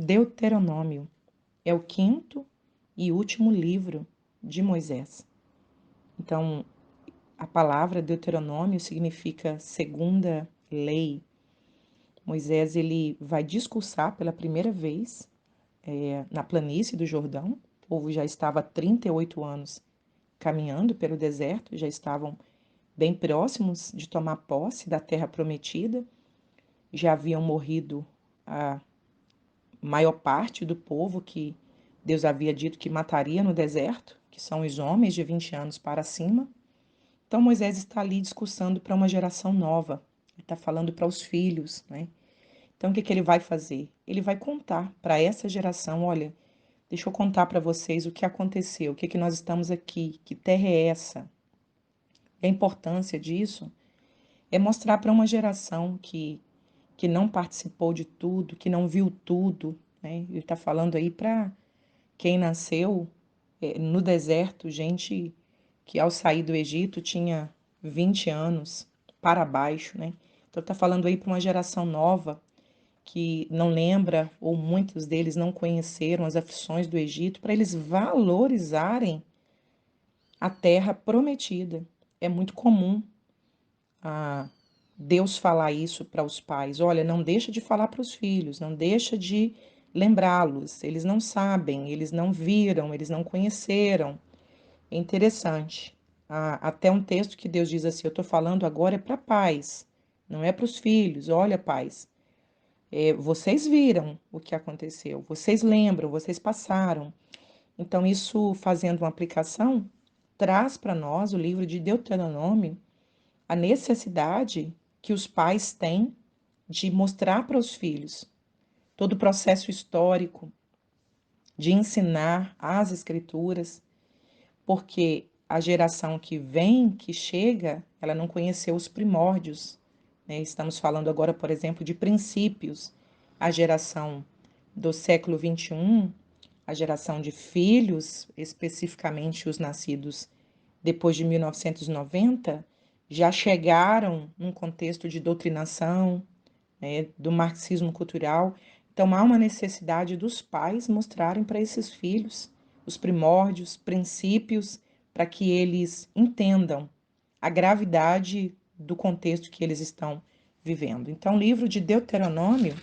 Deuteronômio é o quinto e último livro de Moisés. Então, a palavra Deuteronômio significa segunda lei. Moisés ele vai discursar pela primeira vez na planície do Jordão. O povo já estava há 38 anos caminhando pelo deserto, já estavam bem próximos de tomar posse da terra prometida. Já haviam morrido a maior parte do povo que Deus havia dito que mataria no deserto, que são os homens de 20 anos para cima. Então Moisés está ali discursando para uma geração nova. Ele está falando para os filhos, né? Então o que ele vai fazer? Ele vai contar para essa geração, olha, deixa eu contar para vocês o que aconteceu, o que nós estamos aqui, que terra é essa? E a importância disso é mostrar para uma geração que não participou de tudo, que não viu tudo, né? Ele está falando aí para quem nasceu no deserto, gente que ao sair do Egito tinha 20 anos para baixo, né? Então está falando aí para uma geração nova que não lembra, ou muitos deles não conheceram as aflições do Egito, para eles valorizarem a terra prometida. É muito comum Deus falar isso para os pais. Olha, não deixa de falar para os filhos, não deixa de lembrá-los. Eles não sabem, eles não viram, eles não conheceram. É interessante. Até um texto que Deus diz assim: eu estou falando agora é para pais, não é para os filhos. Olha, pais, vocês viram o que aconteceu, vocês lembram, vocês passaram. Então, isso fazendo uma aplicação, traz para nós o livro de Deuteronômio a necessidade que os pais têm de mostrar para os filhos todo o processo histórico, de ensinar as escrituras, porque a geração que vem, que chega, ela não conheceu os primórdios, né? Estamos falando agora, por exemplo, de princípios. A geração do século XXI, a geração de filhos, especificamente os nascidos depois de 1990, já chegaram num contexto de doutrinação, né, do marxismo cultural. Então, há uma necessidade dos pais mostrarem para esses filhos os primórdios, princípios, para que eles entendam a gravidade do contexto que eles estão vivendo. Então, o livro de Deuteronômio,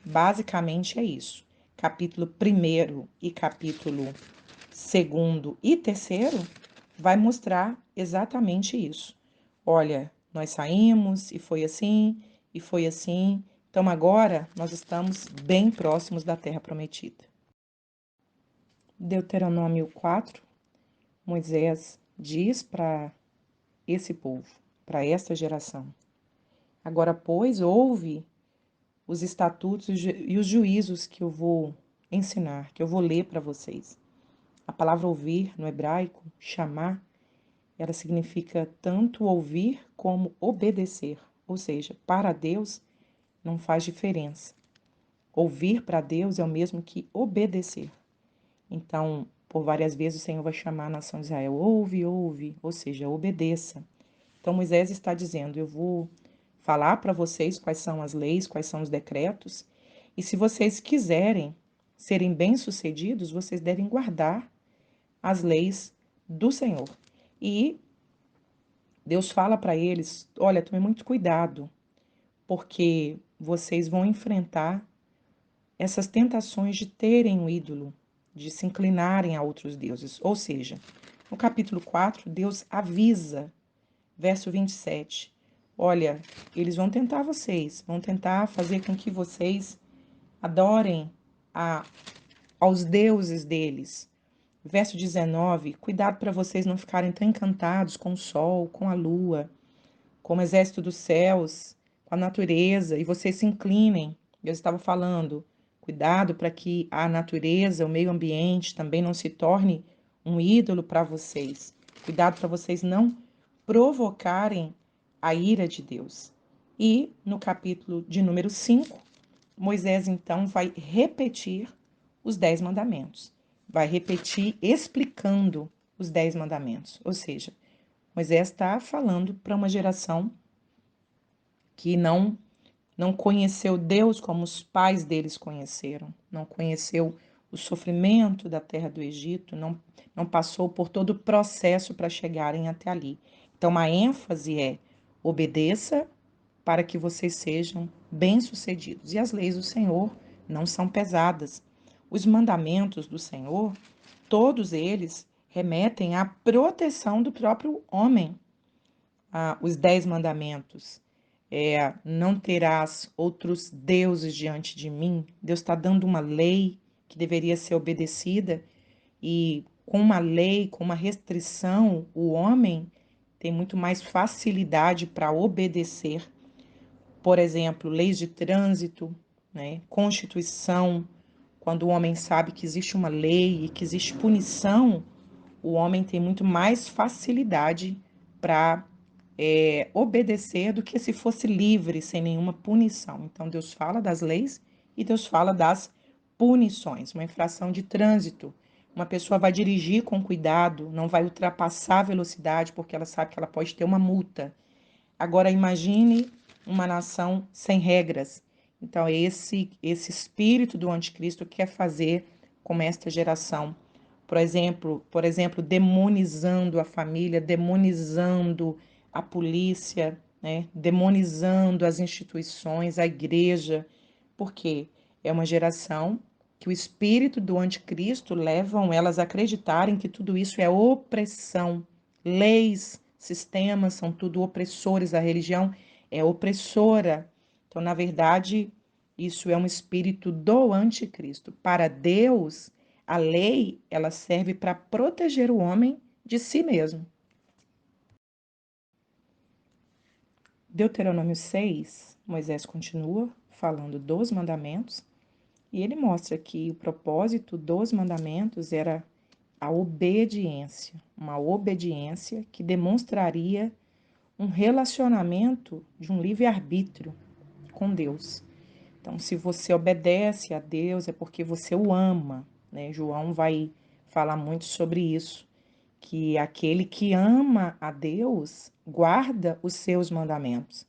basicamente, é isso. Capítulo 1º e capítulo 2º e 3º vai mostrar exatamente isso. Olha, nós saímos e foi assim, e foi assim. Então agora nós estamos bem próximos da terra prometida. Deuteronômio 4, Moisés diz para esse povo, para esta geração: agora, pois, ouve os estatutos e os juízos que eu vou ensinar, que eu vou ler para vocês. A palavra ouvir no hebraico, chamar, ela significa tanto ouvir como obedecer. Ou seja, para Deus não faz diferença. Ouvir para Deus é o mesmo que obedecer. Então, por várias vezes o Senhor vai chamar a nação de Israel: ouve, ouve, ou seja, obedeça. Então Moisés está dizendo: eu vou falar para vocês quais são as leis, quais são os decretos, e se vocês quiserem serem bem-sucedidos, vocês devem guardar as leis do Senhor. E Deus fala para eles: olha, tome muito cuidado, porque vocês vão enfrentar essas tentações de terem um ídolo, de se inclinarem a outros deuses. Ou seja, no capítulo 4, Deus avisa, verso 27, olha, eles vão tentar vocês, vão tentar fazer com que vocês adorem aos deuses deles. Verso 19, cuidado para vocês não ficarem tão encantados com o sol, com a lua, com o exército dos céus, com a natureza, e vocês se inclinem. Deus estava falando, cuidado para que a natureza, o meio ambiente também não se torne um ídolo para vocês. Cuidado para vocês não provocarem a ira de Deus. E no capítulo de número 5, Moisés então vai repetir os 10 mandamentos. Vai repetir explicando os 10 mandamentos. Ou seja, Moisés está falando para uma geração que não não conheceu Deus como os pais deles conheceram, não conheceu o sofrimento da terra do Egito, não passou por todo o processo para chegarem até ali. Então, a ênfase é: obedeça para que vocês sejam bem-sucedidos. E as leis do Senhor não são pesadas. Os mandamentos do Senhor, todos eles remetem à proteção do próprio homem. Os 10 mandamentos não terás outros deuses diante de mim. Deus está dando uma lei que deveria ser obedecida, e com uma lei, com uma restrição, o homem tem muito mais facilidade para obedecer. Por exemplo, leis de trânsito, né? Constituição. Quando o homem sabe que existe uma lei e que existe punição, o homem tem muito mais facilidade para obedecer do que se fosse livre, sem nenhuma punição. Então, Deus fala das leis e Deus fala das punições. Uma infração de trânsito, uma pessoa vai dirigir com cuidado, não vai ultrapassar a velocidade porque ela sabe que ela pode ter uma multa. Agora, imagine uma nação sem regras. Então, esse espírito do anticristo quer fazer com esta geração. Por exemplo, demonizando a família, demonizando a polícia, né? Demonizando as instituições, a igreja. Por quê? É uma geração que o espírito do anticristo levam elas a acreditarem que tudo isso é opressão. Leis, sistemas são tudo opressores, a religião é opressora. Então, na verdade, isso é um espírito do anticristo. Para Deus, a lei, ela serve para proteger o homem de si mesmo. Deuteronômio 6, Moisés continua falando dos mandamentos e ele mostra que o propósito dos mandamentos era a obediência, uma obediência que demonstraria um relacionamento de um livre-arbítrio com Deus. Então, se você obedece a Deus, é porque você o ama, né? João vai falar muito sobre isso, que aquele que ama a Deus guarda os seus mandamentos.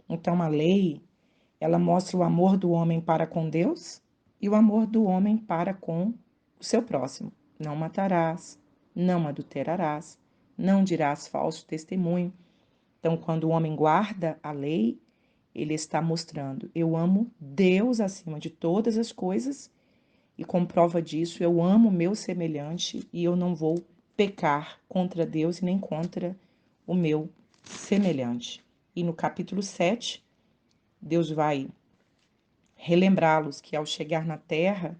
Então, a lei, ela mostra o amor do homem para com Deus e o amor do homem para com o seu próximo. Não matarás, não adulterarás, não dirás falso testemunho. Então, quando o homem guarda a lei, ele está mostrando: eu amo Deus acima de todas as coisas, e com prova disso, eu amo o meu semelhante e eu não vou pecar contra Deus e nem contra o meu semelhante. E no capítulo 7, Deus vai relembrá-los que ao chegar na terra,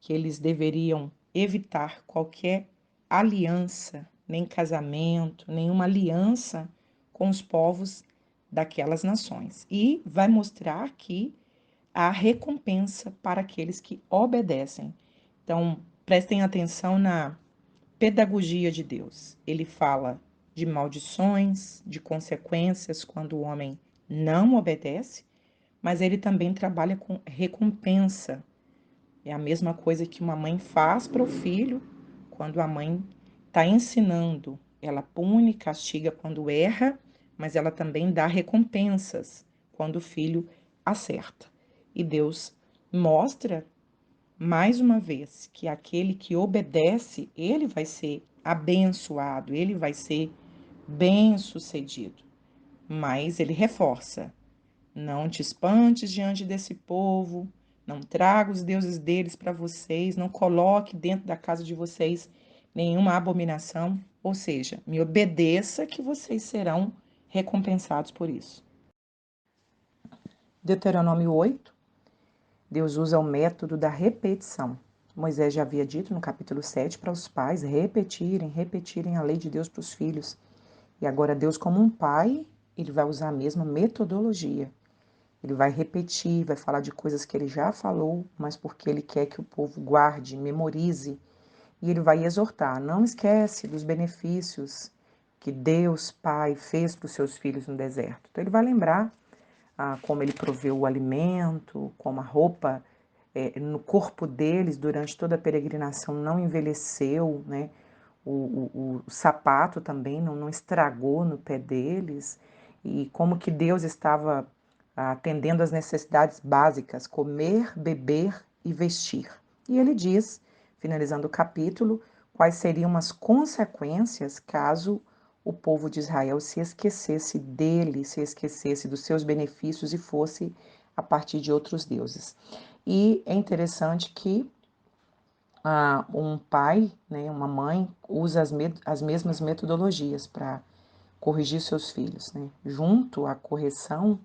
que eles deveriam evitar qualquer aliança, nem casamento, nenhuma aliança com os povos daquelas nações. E vai mostrar que há recompensa para aqueles que obedecem. Então, prestem atenção na pedagogia de Deus. Ele fala de maldições, de consequências quando o homem não obedece, mas ele também trabalha com recompensa. É a mesma coisa que uma mãe faz para o filho quando a mãe está ensinando. Ela pune, castiga quando erra, mas ela também dá recompensas quando o filho acerta. E Deus mostra, mais uma vez, que aquele que obedece, ele vai ser abençoado, ele vai ser bem-sucedido. Mas ele reforça: não te espantes diante desse povo, não traga os deuses deles para vocês, não coloque dentro da casa de vocês nenhuma abominação, ou seja, me obedeça que vocês serão recompensados por isso. Deuteronômio 8, Deus usa o método da repetição. Moisés já havia dito no capítulo 7 para os pais repetirem a lei de Deus para os filhos. E agora Deus, como um pai, ele vai usar a mesma metodologia. Ele vai repetir, vai falar de coisas que ele já falou, mas porque ele quer que o povo guarde, memorize. E ele vai exortar: não esquece dos benefícios que Deus, Pai, fez para os seus filhos no deserto. Então ele vai lembrar como ele proveu o alimento, como a roupa no corpo deles durante toda a peregrinação não envelheceu, né? O sapato também não estragou no pé deles, e como que Deus estava atendendo às necessidades básicas, comer, beber e vestir. E ele diz, finalizando o capítulo, quais seriam as consequências caso o povo de Israel se esquecesse dele, se esquecesse dos seus benefícios e fosse a partir de outros deuses. E é interessante que um pai, né, uma mãe, usa as mesmas metodologias para corrigir seus filhos, né? Junto à correção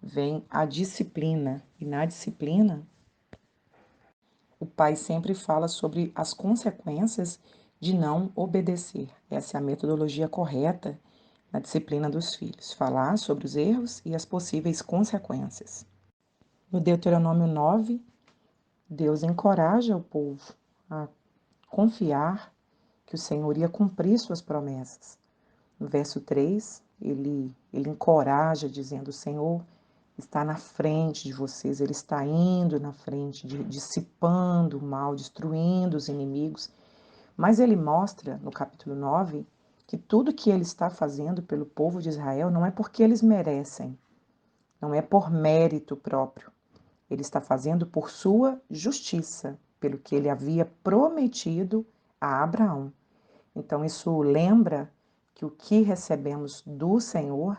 vem a disciplina, e na disciplina o pai sempre fala sobre as consequências de não obedecer. Essa é a metodologia correta na disciplina dos filhos, falar sobre os erros e as possíveis consequências. No Deuteronômio 9, Deus encoraja o povo a confiar que o Senhor ia cumprir suas promessas. No verso 3, ele encoraja, dizendo: o Senhor está na frente de vocês, ele está indo na frente, dissipando o mal, destruindo os inimigos. Mas ele mostra, no capítulo 9, que tudo que ele está fazendo pelo povo de Israel não é porque eles merecem, não é por mérito próprio. Ele está fazendo por sua justiça, pelo que ele havia prometido a Abraão. Então, isso lembra que o que recebemos do Senhor,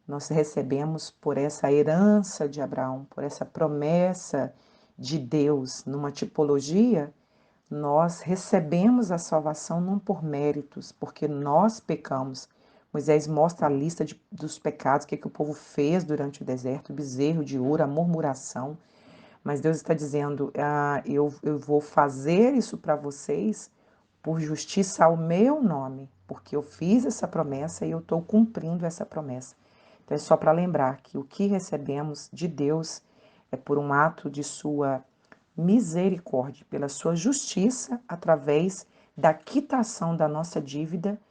nós recebemos por essa herança de Abraão, por essa promessa de Deus. Numa tipologia, nós recebemos a salvação não por méritos, porque nós pecamos. Moisés mostra a lista dos pecados, o que o povo fez durante o deserto: bezerro de ouro, a murmuração. Mas Deus está dizendo, eu vou fazer isso para vocês por justiça ao meu nome, porque eu fiz essa promessa e eu estou cumprindo essa promessa. Então é só para lembrar que o que recebemos de Deus é por um ato de sua misericórdia, pela sua justiça, através da quitação da nossa dívida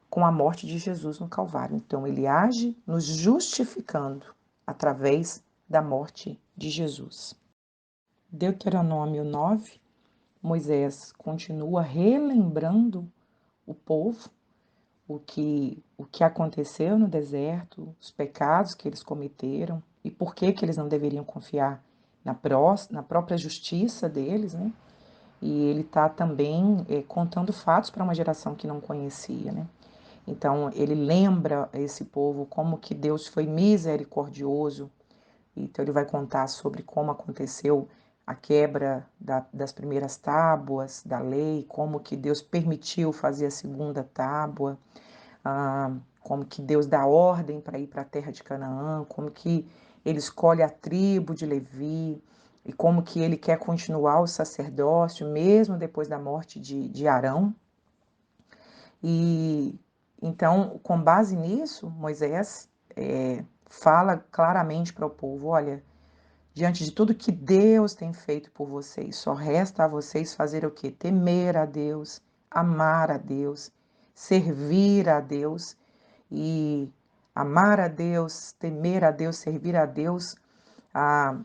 com a morte de Jesus no Calvário. Então ele age nos justificando através da morte de Jesus. Deuteronômio 9, Moisés continua relembrando o povo o que aconteceu no deserto, os pecados que eles cometeram e por que eles não deveriam confiar na própria justiça deles, né? E ele está também contando fatos para uma geração que não conhecia, né? Então ele lembra a esse povo como que Deus foi misericordioso. Então ele vai contar sobre como aconteceu a quebra das primeiras tábuas da lei, como que Deus permitiu fazer a segunda tábua, como que Deus dá ordem para ir para a terra de Canaã, como que ele escolhe a tribo de Levi, e como que ele quer continuar o sacerdócio, mesmo depois da morte de Arão. E então, com base nisso, Moisés fala claramente para o povo: olha, diante de tudo que Deus tem feito por vocês, só resta a vocês fazer o quê? Temer a Deus, amar a Deus, servir a Deus. E amar a Deus, temer a Deus, servir a Deus,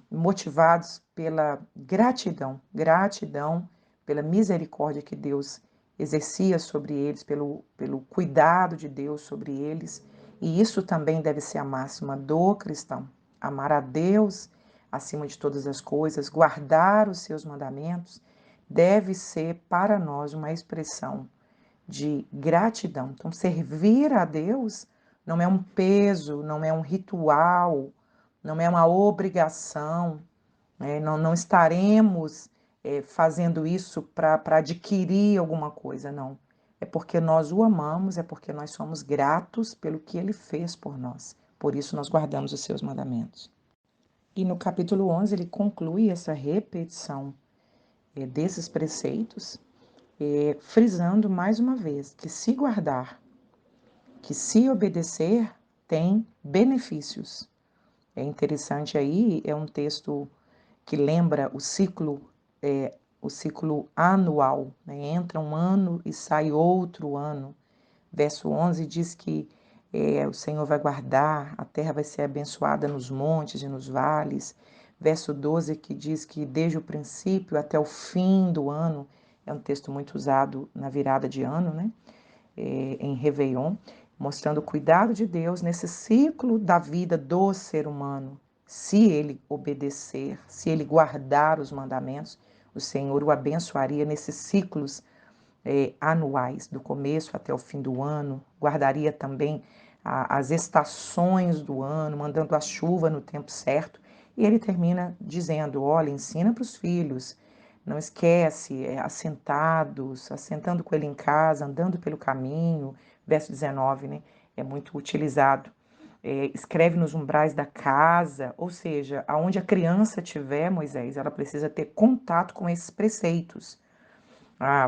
motivados pela gratidão pela misericórdia que Deus exercia sobre eles, pelo cuidado de Deus sobre eles. E isso também deve ser a máxima do cristão: amar a Deus acima de todas as coisas, guardar os seus mandamentos, deve ser para nós uma expressão de gratidão. Então, servir a Deus não é um peso, não é um ritual, não é uma obrigação, né? Não estaremos fazendo isso para adquirir alguma coisa, não. É porque nós o amamos, é porque nós somos gratos pelo que ele fez por nós. Por isso nós guardamos os seus mandamentos. E no capítulo 11 ele conclui essa repetição desses preceitos, frisando mais uma vez que se guardar, que se obedecer, tem benefícios. É interessante aí, é um texto que lembra o ciclo anual, né? Entra um ano e sai outro ano. Verso 11 diz que o Senhor vai guardar, a terra vai ser abençoada nos montes e nos vales. Verso 12 que diz que desde o princípio até o fim do ano, é um texto muito usado na virada de ano, né? Em Réveillon, mostrando o cuidado de Deus nesse ciclo da vida do ser humano, se ele obedecer, se ele guardar os mandamentos, o Senhor o abençoaria nesses ciclos anuais, do começo até o fim do ano, guardaria também as estações do ano, mandando a chuva no tempo certo. E ele termina dizendo, olha, ensina para os filhos, não esquece, assentando com ele em casa, andando pelo caminho, verso 19, né? É muito utilizado. Escreve nos umbrais da casa, ou seja, aonde a criança estiver, Moisés, ela precisa ter contato com esses preceitos.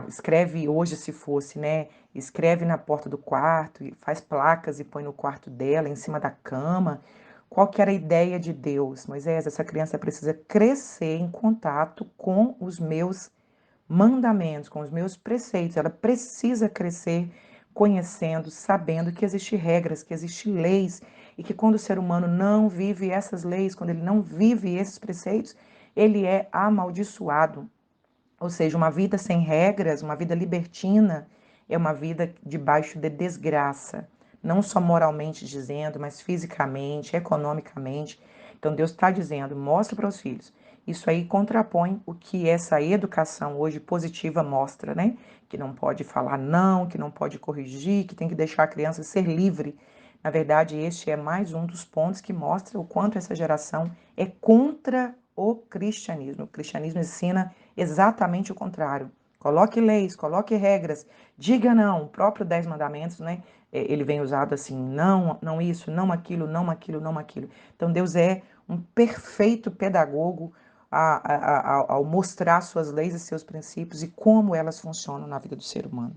Escreve hoje se fosse, né? Escreve na porta do quarto, faz placas e põe no quarto dela, em cima da cama. Qual que era a ideia de Deus? Moisés, essa criança precisa crescer em contato com os meus mandamentos, com os meus preceitos. Ela precisa crescer conhecendo, sabendo que existem regras, que existem leis, e que quando o ser humano não vive essas leis, quando ele não vive esses preceitos, ele é amaldiçoado. Ou seja, uma vida sem regras, uma vida libertina, é uma vida debaixo de desgraça, não só moralmente dizendo, mas fisicamente, economicamente. Então Deus está dizendo, mostra para os filhos. Isso aí contrapõe o que essa educação hoje positiva mostra, né? Que não pode falar não, que não pode corrigir, que tem que deixar a criança ser livre. Na verdade, este é mais um dos pontos que mostra o quanto essa geração é contra o cristianismo. O cristianismo ensina exatamente o contrário. Coloque leis, coloque regras, diga não. O próprio 10 mandamentos, né? Ele vem usado assim, não, não isso, não aquilo, não aquilo, não aquilo. Então Deus é um perfeito pedagogo ao mostrar suas leis e seus princípios e como elas funcionam na vida do ser humano.